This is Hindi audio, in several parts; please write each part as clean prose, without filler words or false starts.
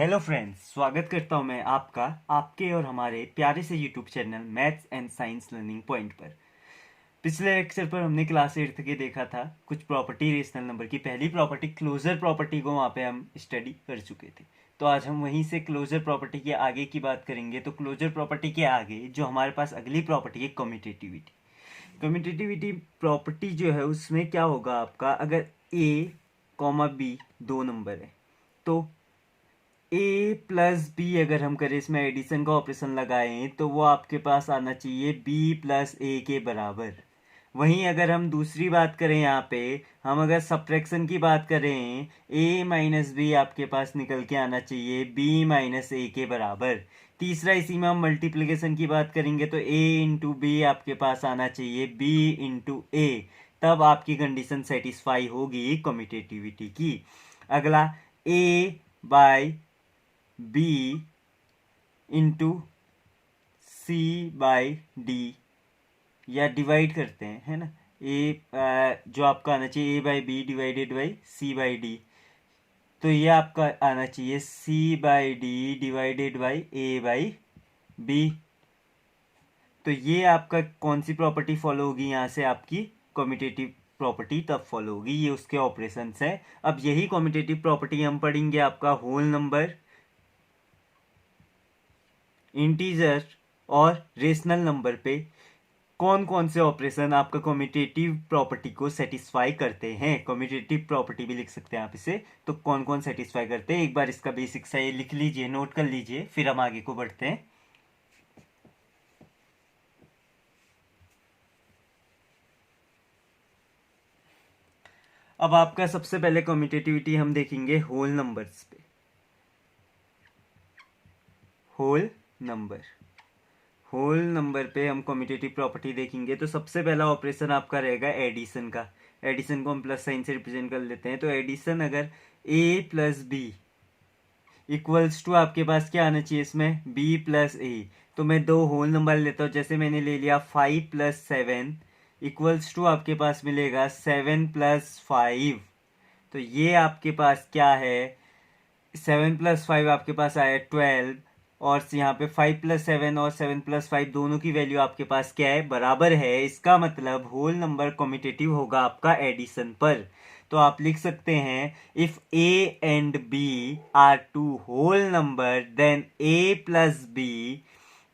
हेलो फ्रेंड्स, स्वागत करता हूं मैं आपका आपके और हमारे प्यारे से YouTube channel maths and science learning point पर। पिछले लेक्चर पर हमने क्लास 8 के देखा था कुछ प्रॉपर्टी रेशनल नंबर की। पहली प्रॉपर्टी क्लोजर प्रॉपर्टी को वहाँ पे हम स्टडी कर चुके थे। तो आज हम वहीं से क्लोजर प्रॉपर्टी के आगे की बात करेंगे। तो क्लोजर प्रॉपर्टी के आगे जो हमारे पास अगली प्रॉपर्टी है कम्यूटेटिविटी। कम्यूटेटिविटी प्रॉपर्टी जो है उसमें क्या होगा आपका, अगर ए कॉमा बी दो नंबर है तो ए प्लस बी अगर हम करें, इसमें एडिशन का ऑपरेशन लगाएं तो वो आपके पास आना चाहिए बी प्लस ए के बराबर। वहीं अगर हम दूसरी बात करें, यहाँ पे हम अगर सब्ट्रैक्शन की बात करें, ए माइनस बी आपके पास निकल के आना चाहिए बी माइनस ए के बराबर। तीसरा, इसी में हम मल्टीप्लिकेशन की बात करेंगे तो ए इंटू बी आपके पास आना चाहिए बी इंटू ए। तब आपकी कंडीशन सेटिस्फाई होगी कम्यूटेटिविटी की। अगला, A by B into C by D, या डिवाइड करते हैं, है ना। जो आपका आना चाहिए A by B divided by C by D, तो ये आपका आना चाहिए C by D divided by A by B. तो ये आपका कौन सी प्रॉपर्टी फॉलो होगी, यहाँ से आपकी कम्यूटेटिव प्रॉपर्टी तब फॉलो होगी। ये उसके ऑपरेशंस है। अब यही कम्यूटेटिव प्रॉपर्टी हम पढ़ेंगे आपका होल नंबर, इंटीजर और रेशनल नंबर पे कौन कौन से ऑपरेशन आपका कम्यूटेटिव प्रॉपर्टी को सेटिस्फाई करते हैं। कम्यूटेटिव प्रॉपर्टी भी लिख सकते हैं आप इसे। तो कौन कौन सेटिस्फाई करते हैं, एक बार इसका बेसिक सा ये लिख लीजिए, नोट कर लीजिए, फिर हम आगे को बढ़ते हैं। अब आपका सबसे पहले कम्यूटेटिविटी हम देखेंगे होल नंबर्स पे। होल नंबर पे हम कम्यूटेटिव प्रॉपर्टी देखेंगे तो सबसे पहला ऑपरेशन आपका रहेगा एडिशन का। एडिशन को हम प्लस साइन से रिप्रेजेंट कर लेते हैं। तो एडिशन, अगर ए प्लस बी इक्वल्स टू आपके पास क्या आना चाहिए, इसमें बी प्लस ए। तो मैं दो होल नंबर लेता हूँ, जैसे मैंने ले लिया 5 प्लस 7 इक्वल्स टू आपके पास मिलेगा 7 प्लस 5। तो ये आपके पास क्या है, 7 प्लस 5 आपके पास आया 12, और यहाँ पे 5 प्लस 7 और 7 प्लस 5 दोनों की वैल्यू आपके पास क्या है, बराबर है। इसका मतलब होल नंबर कम्यूटेटिव होगा आपका एडिशन पर। तो आप लिख सकते हैं, if A and B are two whole number then A plus B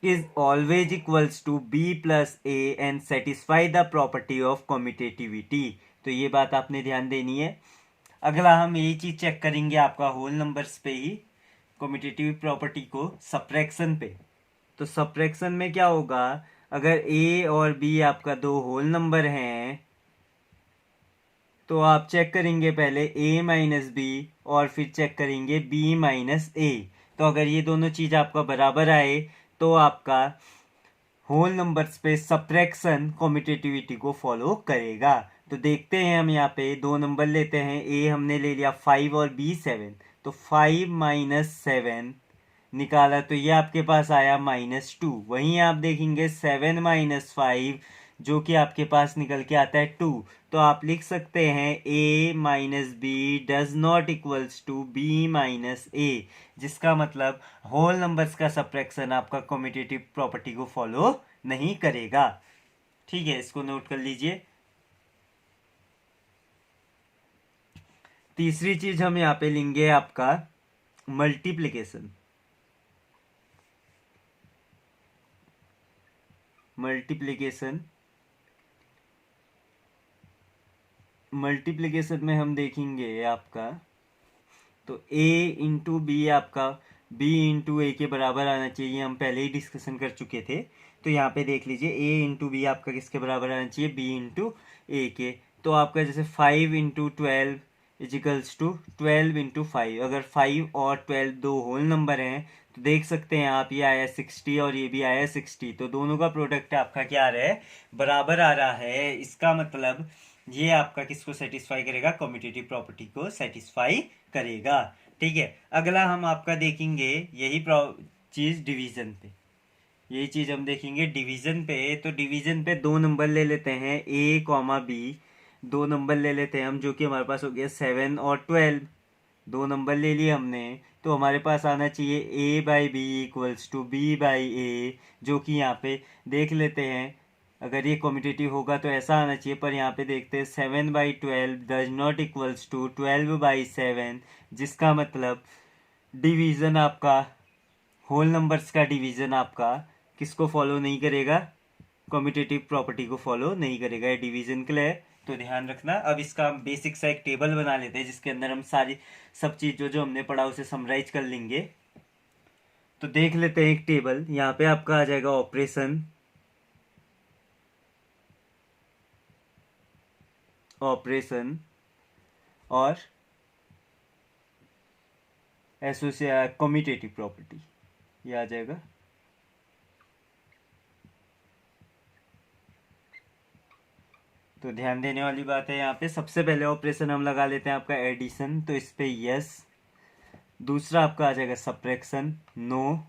is always equals to b plus a and satisfy the property of commutativity। तो ये बात आपने ध्यान देनी है। अगला हम यही चीज चेक करेंगे आपका होल नंबर्स पे ही कम्यूटेटिव प्रॉपर्टी को सब्ट्रैक्शन पे। तो सब्ट्रैक्शन में क्या होगा, अगर ए और बी आपका दो होल नंबर हैं तो आप चेक करेंगे पहले ए माइनस बी और फिर चेक करेंगे बी माइनस ए। तो अगर ये दोनों चीज आपका बराबर आए तो आपका होल नंबर्स पे सब्ट्रैक्शन कम्यूटेटिविटी को फॉलो करेगा। तो देखते हैं, हम यहाँ पे दो नंबर लेते हैं, ए हमने ले लिया 5 और बी 7। तो 5 माइनस 7 निकाला तो ये आपके पास आया -2। वहीं आप देखेंगे 7 माइनस 5 जो कि आपके पास निकल के आता है 2। तो आप लिख सकते हैं a minus B does not equals to b minus A, जिसका मतलब होल नंबर्स का सब्ट्रैक्शन आपका कम्यूटेटिव प्रॉपर्टी को फॉलो नहीं करेगा। ठीक है, इसको नोट कर लीजिए। तीसरी चीज हम यहाँ पे लेंगे आपका मल्टीप्लिकेशन। मल्टीप्लिकेशन में हम देखेंगे आपका, तो a इंटू बी आपका b इंटू ए के बराबर आना चाहिए। हम पहले ही डिस्कशन कर चुके थे। तो यहाँ पे देख लीजिए a इंटू बी आपका किसके बराबर आना चाहिए, b इंटू ए के। तो आपका जैसे 5 इंटू 12 इजिकल्स टू 12 इंटू 5। अगर 5 और 12 दो होल नंबर हैं तो देख सकते हैं आप, ये आया 60 और ये भी आया 60। तो दोनों का प्रोडक्ट आपका क्या आ रहा है, बराबर आ रहा है। इसका मतलब ये आपका किसको सेटिस्फाई करेगा, कम्यूटेटिव प्रॉपर्टी को सेटिस्फाई करेगा। ठीक है, अगला हम आपका देखेंगे यही चीज डिवीजन पे। यही चीज हम देखेंगे डिवीजन पे। तो डिवीजन पे दो नंबर ले लेते हैं, a कॉमा बी। दो नंबर ले लेते हैं हम, जो कि हमारे पास हो गया 7 और 12। दो नंबर ले लिए हमने, तो हमारे पास आना चाहिए a by B equals to B by A, जो कि यहाँ पे देख लेते हैं। अगर ये कॉम्पिटिटिव होगा तो ऐसा आना चाहिए, पर यहाँ पे देखते हैं 7/12 डज नॉट इक्वल्स टू 12/7, जिसका मतलब डिवीज़न आपका, होल नंबर्स का डिवीज़न आपका किसको फॉलो नहीं करेगा, कम्यूटेटिव प्रॉपर्टी को फॉलो नहीं करेगा। ये डिवीजन के लिए, तो ध्यान रखना। अब इसका हम बेसिक सा एक टेबल बना लेते हैं, जिसके अंदर हम सारी सब चीज जो जो हमने पढ़ा उसे समराइज कर लेंगे। तो देख लेते हैं एक टेबल। यहाँ पे आपका आ जाएगा ऑपरेशन, और एसोसिएट कम्यूटेटिव प्रॉपर्टी, ये आ जाएगा। तो ध्यान देने वाली बात है, यहाँ पे सबसे पहले ऑपरेशन हम लगा लेते हैं आपका एडिशन, तो इस पे यस। दूसरा आपका आ जाएगा सब्ट्रैक्शन, नो।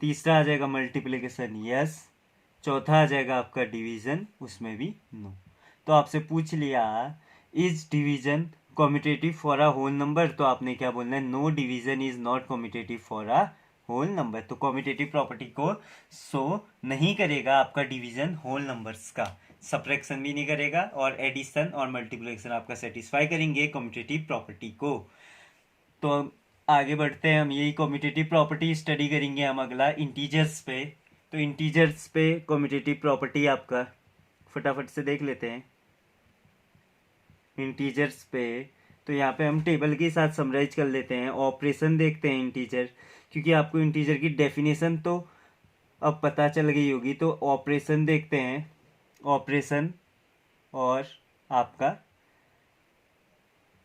तीसरा आ जाएगा मल्टीप्लिकेशन, यस। चौथा आ जाएगा आपका डिवीजन, उसमें भी नो। तो आपसे पूछ लिया is division commutative for a whole number, तो आपने क्या बोलना है, no division is not commutative for a whole number. तो कम्यूटेटिव प्रॉपर्टी को शो नहीं करेगा आपका डिवीजन होल नंबर्स का, सब्ट्रैक्शन भी नहीं करेगा, और एडिशन और मल्टीप्लिकेशन आपका सेटिस्फाई करेंगे कम्यूटेटिव प्रॉपर्टी को। तो आगे बढ़ते हैं, हम यही कम्यूटेटिव प्रॉपर्टी स्टडी करेंगे हम अगला इंटीजर्स पे। तो इंटीजर्स पे कम्यूटेटिव प्रॉपर्टी आपका फटाफट से देख लेते हैं इंटीजर्स पे। तो यहाँ पे हम टेबल के साथ समराइज कर लेते हैं, ऑपरेशन देखते हैं इंटीजर, क्योंकि आपको इंटीजर की डेफिनेशन तो अब पता चल गई होगी। तो ऑपरेशन देखते हैं, ऑपरेशन और आपका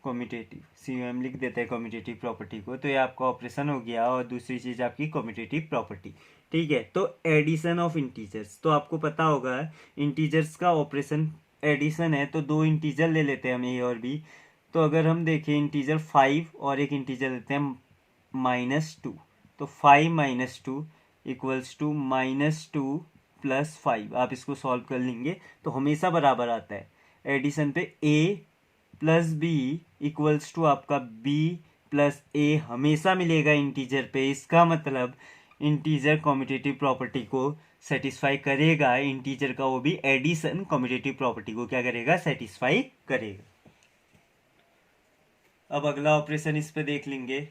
कम्यूटेटिव, COM लिख देते हैं कम्यूटेटिव प्रॉपर्टी को। तो ये आपका ऑपरेशन हो गया, और दूसरी चीज आपकी कम्यूटेटिव प्रॉपर्टी। ठीक है, तो एडिशन ऑफ इंटीजर्स, तो आपको पता होगा इंटीजर्स का ऑपरेशन एडिशन है, तो दो इंटीजर ले लेते हैं हम, ए और बी। तो अगर हम देखें इंटीजर 5 और एक इंटीजर लेते हैं -2, तो 5 - 2 इक्वल्स टू -2 + 5। आप इसको सॉल्व कर लेंगे तो हमेशा बराबर आता है। एडिशन पे a plus B equals to आपका b प्लस a हमेशा मिलेगा इंटीजर पे। इसका मतलब इंटीजर कम्यूटेटिव प्रॉपर्टी को सेटिस्फाई करेगा, इंटीजर का वो भी एडिशन कम्यूटेटिव प्रॉपर्टी को क्या करेगा, सेटिस्फाई करेगा। अब अगला ऑपरेशन इस पे देख लेंगे।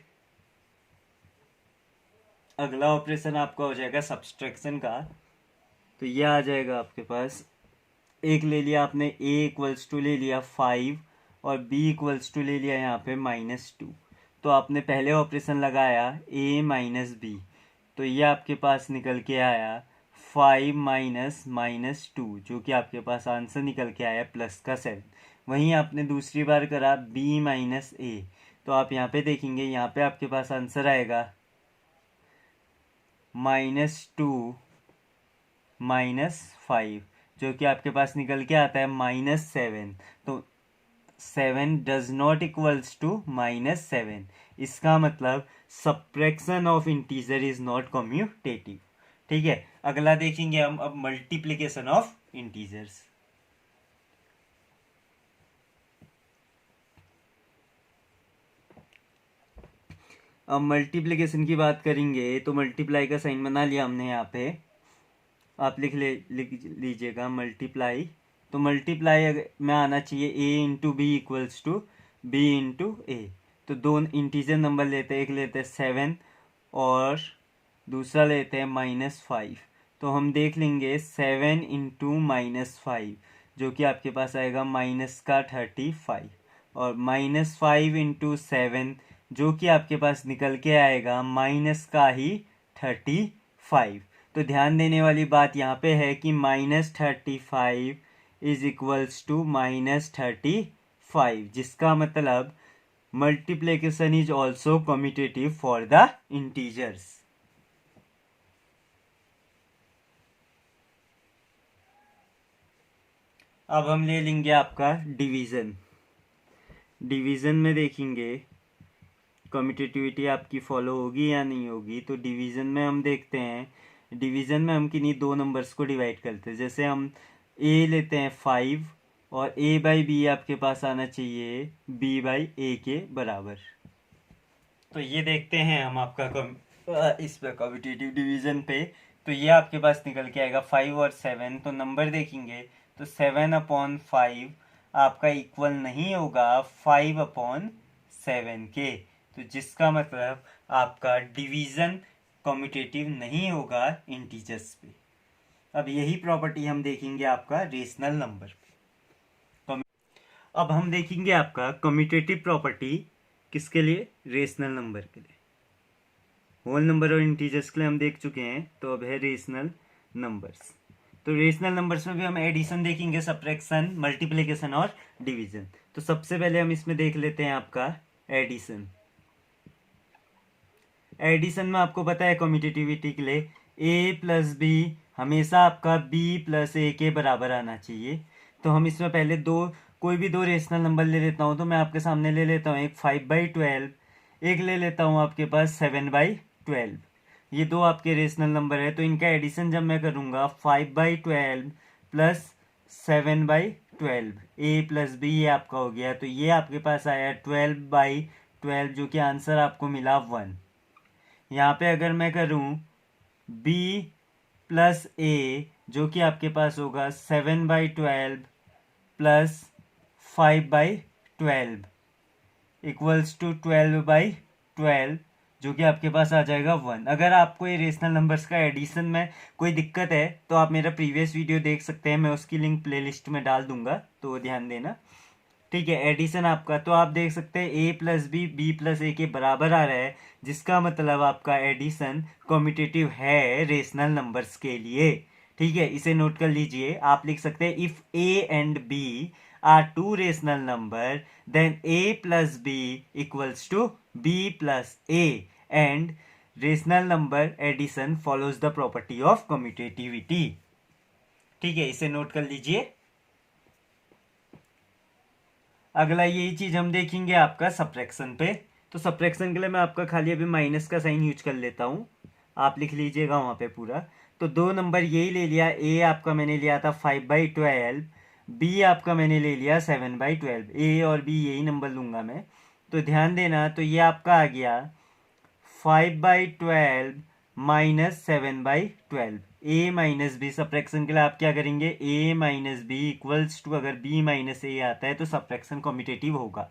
अगला ऑपरेशन आपका हो जाएगा सब्सट्रैक्शन का। तो यह आ जाएगा आपके पास, एक ले लिया आपने a इक्वल्स टू ले लिया 5 और b इक्वल्स टू ले लिया यहाँ पे -2। तो आपने पहले ऑपरेशन लगाया a - b, तो ये आपके पास निकल के आया 5 - -2, जो कि आपके पास आंसर निकल के आया +7। वहीं आपने दूसरी बार करा b - a, तो आप यहाँ पे देखेंगे, यहाँ पे आपके पास आंसर आएगा -2 - 5, जो कि आपके पास निकल के आता है -7। तो 7 डज नॉट इक्वल्स टू -7। इसका मतलब subtraction of integer is not commutative. ठीक है, अगला देखेंगे हम अब मल्टीप्लिकेशन ऑफ इंटीजर्स। अब मल्टीप्लिकेशन की बात करेंगे, तो मल्टीप्लाई का साइन बना लिया हमने यहाँ पे, आप लिख लीजिएगा मल्टीप्लाई। तो मल्टीप्लाई में आना चाहिए a into B equals to b into A. तो दो इंटीजर नंबर लेते हैं, एक लेते हैं 7 और दूसरा लेते हैं -5। तो हम देख लेंगे 7 इंटू -5, जो कि आपके पास आएगा -35, और -5 इंटू 7, जो कि आपके पास निकल के आएगा -35। तो ध्यान देने वाली बात यहाँ पे है कि -35 इज इक्वल्स टू -35, जिसका मतलब multiplication is also commutative for the integers. अब हम ले लेंगे आपका डिवीजन। डिवीजन में देखेंगे कम्यूटेटिविटी आपकी फॉलो होगी या नहीं होगी। तो डिवीजन में हम देखते हैं, डिवीजन में हम किन्हीं दो नंबर्स को डिवाइड करते हैं। जैसे हम a लेते हैं 5 और a/b आपके पास आना चाहिए b/a के बराबर। तो ये देखते हैं हम आपका इस पे कम्पिटिटिव डिवीजन पे। तो ये आपके पास निकल के आएगा 5 और 7। तो नंबर देखेंगे तो 7/5 आपका इक्वल नहीं होगा 5/7 के। तो जिसका मतलब आपका डिवीजन कम्यूटेटिव नहीं होगा इंटीजर्स पे। अब यही प्रॉपर्टी हम देखेंगे आपका रेशनल नंबर पे। अब हम देखेंगे आपका कम्यूटेटिव प्रॉपर्टी किसके लिए, रेशनल नंबर के लिए। होल नंबर और इंटीजर्स के लिए हम देख चुके हैं, तो अब है रेशनल नंबर्स। तो रेशनल नंबर्स में भी हम एडिशन देखेंगे, सब्ट्रैक्शन, मल्टीप्लिकेशन और डिवीजन। तो सबसे पहले हम इसमें देख लेते हैं आपका एडिशन। एडिशन में आपको पता है कम्यूटेटिविटी के लिए a प्लस बी हमेशा आपका b प्लस ए के बराबर आना चाहिए। तो हम इसमें पहले कोई भी दो रेशनल नंबर ले लेता हूँ। तो मैं आपके सामने ले लेता हूँ एक 5/12, एक ले लेता हूँ आपके पास 7/12। ये दो आपके रेशनल नंबर है। तो इनका एडिशन जब मैं करूँगा 5/12 प्लस 7/12, a प्लस बी ये आपका हो गया। तो ये आपके पास आया 12/12, जो कि आंसर आपको मिला 1। यहाँ पे अगर मैं करूँ b प्लस ए, जो कि आपके पास होगा 7/12 प्लस 5/12 इक्वल्स टू 12/12, जो कि आपके पास आ जाएगा 1। अगर आपको ये रेशनल नंबर्स का एडिशन में कोई दिक्कत है तो आप मेरा प्रीवियस वीडियो देख सकते हैं, मैं उसकी लिंक प्लेलिस्ट में डाल दूंगा, तो वो ध्यान देना। ठीक है, एडिशन आपका तो आप देख सकते हैं a प्लस बी प्लस ए के बराबर आ रहा है, जिसका मतलब आपका एडिशन कम्यूटेटिव है रेशनल नंबर्स के लिए। ठीक है, इसे नोट कर लीजिए। आप लिख सकते हैं if a and b are two rational number then a plus B equals to b plus A, and rational number addition follows the property of commutativity. ठीक है, इसे नोट कर लीजिए। अगला यही चीज हम देखेंगे आपका सब्ट्रैक्शन पे। तो सब्ट्रैक्शन के लिए मैं आपका खाली अभी माइनस का साइन यूज कर लेता हूँ, आप लिख लीजिएगा वहां पे पूरा। तो दो नंबर यही ले लिया, ए आपका मैंने लिया था 5/12, बी आपका मैंने ले लिया 7/12। ए और बी यही नंबर लूंगा मैं। तो ध्यान देना, तो ये आपका आ गया 5/12 माइनस 7/12। ए माइनस बी, सब्ट्रैक्शन के लिए आप क्या करेंगे, ए माइनस बी इक्वल्स टू, अगर बी माइनस ए आता है तो सब्ट्रैक्शन कम्यूटेटिव होगा।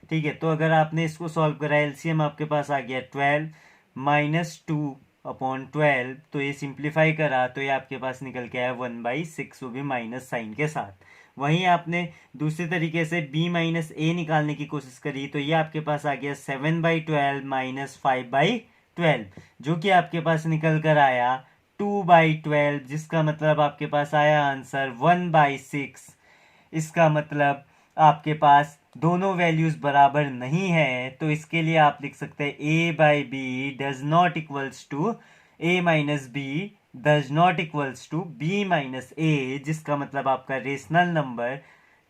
ठीक है, तो अगर आपने इसको सॉल्व करा, एलसीएम आपके पास आ गया 12 माइनस 2/12। तो ये सिंप्लीफाई करा तो ये आपके पास निकल के आया 1/6, वो भी माइनस साइन के साथ। वहीं आपने दूसरी तरीके से b माइनस ए निकालने की कोशिश करी, तो ये आपके पास आ गया 7/12 माइनस 5/12, जो कि आपके पास निकल कर आया 2/12, जिसका मतलब आपके पास आया आंसर 1/6। इसका मतलब आपके पास दोनों वैल्यूज बराबर नहीं है, तो इसके लिए आप लिख सकते हैं a/b does not equals to a minus B does not equals to b minus A, जिसका मतलब आपका रेशनल नंबर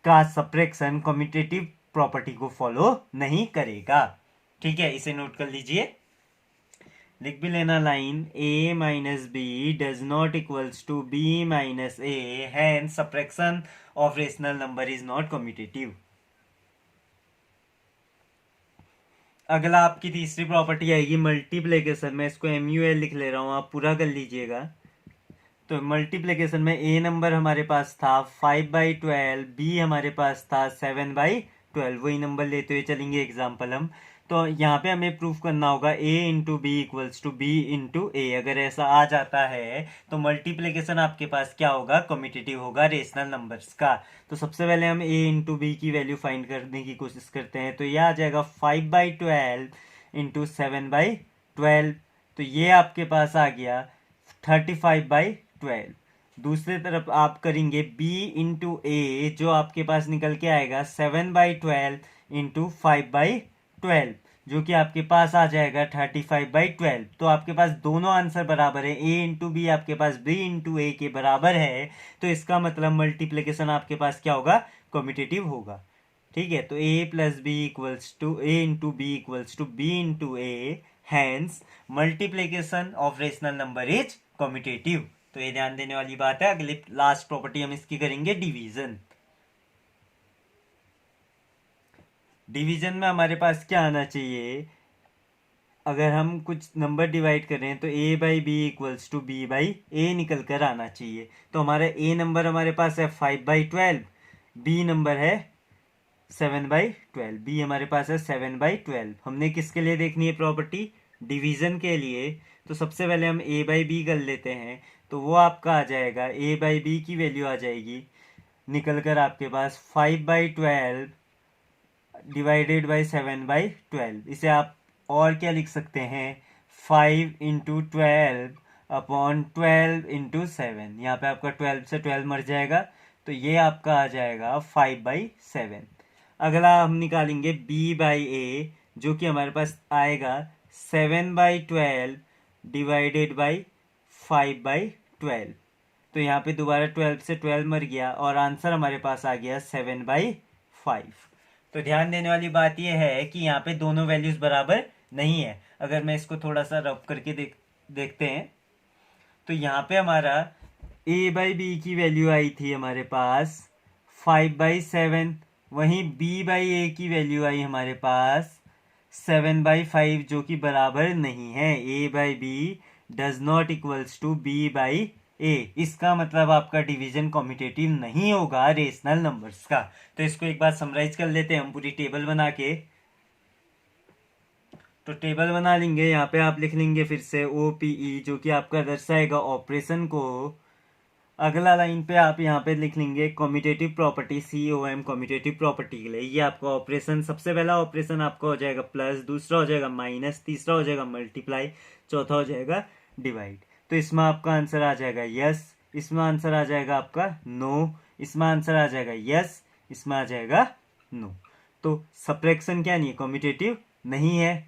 का सब्ट्रैक्शन कम्यूटेटिव प्रॉपर्टी को फॉलो नहीं करेगा। ठीक है, इसे नोट कर लीजिए, लिख भी लेना line, a minus B does not equals to b minus A, hence subtraction of rational number is not commutative. अगला आपकी तीसरी प्रॉपर्टी आएगी मल्टीप्लिकेशन में, इसको MUL लिख ले रहा हूं, आप पूरा कर लीजिएगा। तो मल्टीप्लिकेशन में a नंबर हमारे पास था 5/12, b हमारे पास था 7/12, वही नंबर लेते हुए चलेंगे एग्जाम्पल हम। तो यहाँ पे हमें प्रूफ करना होगा a into B equals to b into A. अगर ऐसा आ जाता है तो मल्टीप्लिकेशन आपके पास क्या होगा, कम्यूटेटिव होगा रेशनल नंबर्स का। तो सबसे पहले हम a इंटू बी की वैल्यू फाइंड करने की कोशिश करते हैं। तो यह आ जाएगा 5/12 इंटू 7/12, तो ये आपके पास आ गया 35/12। दूसरी तरफ आप करेंगे b इंटू ए, जो आपके पास निकल के आएगा 7/12 इंटू 5/12, जो कि आपके पास आ जाएगा 35/12। तो आपके पास दोनों आंसर बराबर है, a इंटू बी आपके पास b इंटू ए के बराबर है। तो इसका मतलब मल्टीप्लिकेशन आपके पास क्या होगा, कम्यूटेटिव होगा। ठीक है, तो a plus B equals to a into B equals to b into A, hence multiplication of rational number is commutative. तो ये ध्यान देने वाली बात है। अगली लास्ट प्रॉपर्टी हम इसकी करेंगे डिवीजन। डिवीजन में हमारे पास क्या आना चाहिए, अगर हम कुछ नंबर डिवाइड कर रहे हैं तो a by B equals to B by A निकल कर आना चाहिए। तो हमारा a नंबर हमारे पास है 5/12, b नंबर है 7/12, b हमारे पास है 7/12। हमने किसके लिए देखनी है प्रॉपर्टी? डिवीजन के लिए। तो सबसे पहले हम a बाई बी कर लेते हैं, तो वो आपका आ जाएगा a बाई बी की वैल्यू आ जाएगी निकल कर आपके पास 5/12 डिवाइडेड बाई 7/12। इसे आप और क्या लिख सकते हैं? 5 × 12 अपॉन 12 × 7। यहाँ पे आपका 12 से 12 मर जाएगा, तो ये आपका आ जाएगा 5/7। अगला हम निकालेंगे b बाई ए, जो कि हमारे पास आएगा 7/12 डिवाइडेड बाई 5/12। तो यहाँ पे दोबारा 12 से 12 मर गया और आंसर हमारे पास आ गया 7/5। तो ध्यान देने वाली बात यह है कि यहाँ पे दोनों वैल्यूज बराबर नहीं है। अगर मैं इसको थोड़ा सा रफ करके देखते हैं तो यहाँ पे हमारा a बाई बी की वैल्यू आई थी हमारे पास 5/7, वहीं b बाई ए की वैल्यू आई हमारे पास 7/5, जो कि बराबर नहीं है। a by b does not equals to b by a. इसका मतलब आपका डिवीजन कॉम्यूटेटिव नहीं होगा रेशनल नंबर्स का। तो इसको एक बार समराइज कर लेते हैं हम पूरी टेबल बना के। तो टेबल बना लेंगे, यहाँ पे आप लिख लेंगे फिर से OPE, जो कि आपका दर्शाएगा ऑपरेशन को। अगला लाइन पे आप यहाँ पे लिख लेंगे commutative property, COM commutative property के लिए। ये आपका ऑपरेशन, सबसे पहला ऑपरेशन आपका हो जाएगा प्लस, दूसरा हो जाएगा माइनस, तीसरा हो जाएगा मल्टीप्लाई, चौथा हो जाएगा डिवाइड। तो इसमें आपका आंसर आ जाएगा यस, इसमें आंसर आ जाएगा आपका नो, इसमें आंसर आ जाएगा यस, इसमें आ जाएगा नो। तो सब्ट्रैक्शन क्या नहीं है? कॉम्यूटेटिव नहीं है।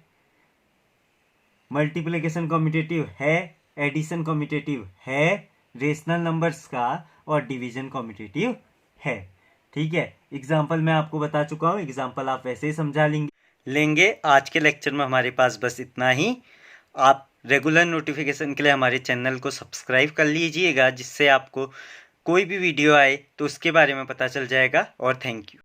मल्टीप्लिकेशन कॉम्यूटेटिव है, एडिशन कॉम्यूटेटिव है रेशनल नंबर्स का, और डिवीजन कॉम्यूटेटिव है। ठीक है, एग्जाम्पल मैं आपको बता चुका हूँ, एग्जाम्पल आप वैसे ही समझा लेंगे। आज के लेक्चर में हमारे पास बस इतना ही। आप रेगुलर नोटिफिकेशन के लिए हमारे चैनल को सब्सक्राइब कर लीजिएगा, जिससे आपको कोई भी वीडियो आए तो उसके बारे में पता चल जाएगा। और थैंक यू।